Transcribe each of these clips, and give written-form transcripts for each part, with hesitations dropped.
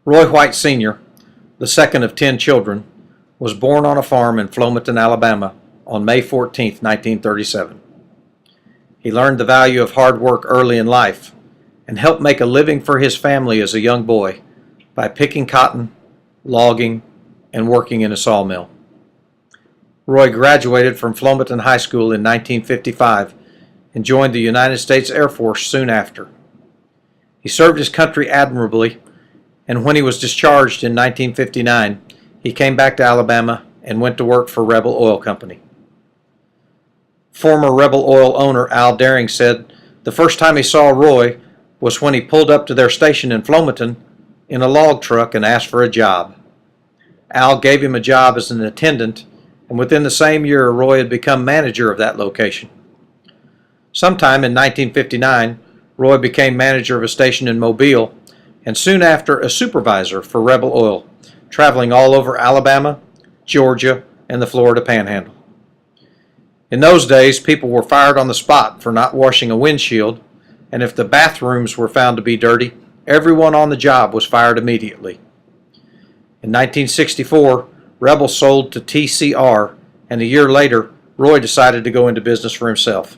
Roy White Sr., the second of 10 children, was born on a farm in Flomaton, Alabama on May 14, 1937. He learned the value of hard work early in life and helped make a living for his family as a young boy by picking cotton, logging, and working in a sawmill. Roy graduated from Flomaton High School in 1955 and joined the United States Air Force soon after. He served his country admirably, and when he was discharged in 1959, he came back to Alabama and went to work for Rebel Oil Company. Former Rebel Oil owner Al Daring said the first time he saw Roy was when he pulled up to their station in Flomaton in a log truck and asked for a job. Al gave him a job as an attendant, and within the same year Roy had become manager of that location. Sometime in 1959, Roy became manager of a station in Mobile, and soon after a supervisor for Rebel Oil, traveling all over Alabama, Georgia, and the Florida Panhandle. In those days, people were fired on the spot for not washing a windshield, and if the bathrooms were found to be dirty, everyone on the job was fired immediately. In 1964, Rebel sold to TCR, and a year later, Roy decided to go into business for himself.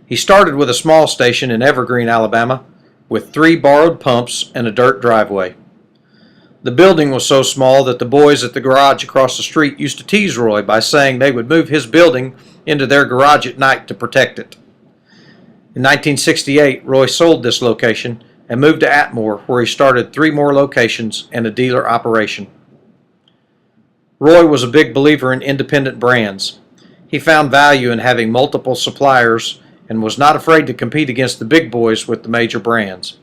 He started with a small station in Evergreen, Alabama, with 3 borrowed pumps and a dirt driveway. The building was so small that the boys at the garage across the street used to tease Roy by saying they would move his building into their garage at night to protect it. In 1968, Roy sold this location and moved to Atmore, where he started 3 more locations and a dealer operation. Roy was a big believer in independent brands. He found value in having multiple suppliers and was not afraid to compete against the big boys with the major brands.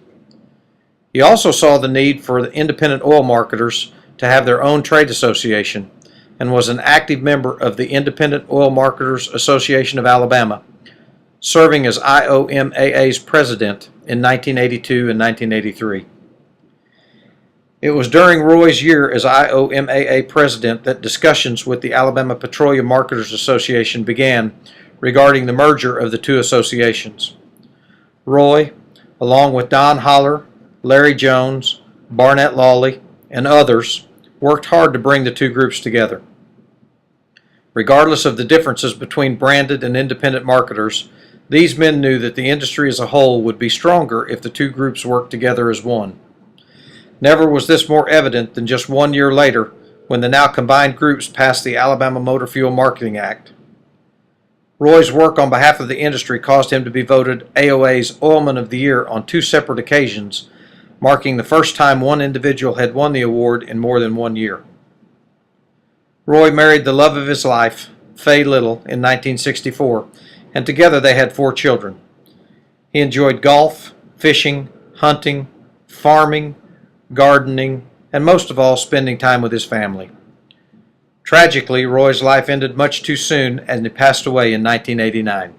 He also saw the need for the independent oil marketers to have their own trade association and was an active member of the Independent Oil Marketers Association of Alabama, serving as IOMAA's president in 1982 and 1983. It was during Roy's year as IOMAA president that discussions with the Alabama Petroleum Marketers Association began regarding the merger of the two associations. Roy, along with Don Holler, Larry Jones, Barnett Lawley, and others, worked hard to bring the two groups together. Regardless of the differences between branded and independent marketers, these men knew that the industry as a whole would be stronger if the two groups worked together as one. Never was this more evident than just 1 year later when the now combined groups passed the Alabama Motor Fuel Marketing Act. Roy's work on behalf of the industry caused him to be voted AOA's Oilman of the Year on 2 separate occasions, marking the first time one individual had won the award in more than 1 year. Roy married the love of his life, Fay Little, in 1964, and together they had 4 children. He enjoyed golf, fishing, hunting, farming, gardening, and most of all, spending time with his family. Tragically, Roy's life ended much too soon and he passed away in 1989.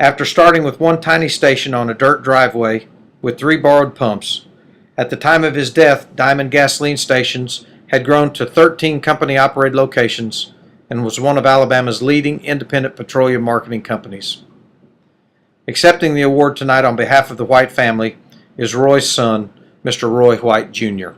After starting with one tiny station on a dirt driveway with 3 borrowed pumps, at the time of his death, Diamond Gasoline Stations had grown to 13 company-operated locations and was one of Alabama's leading independent petroleum marketing companies. Accepting the award tonight on behalf of the White family is Roy's son, Mr. Roy White, Jr.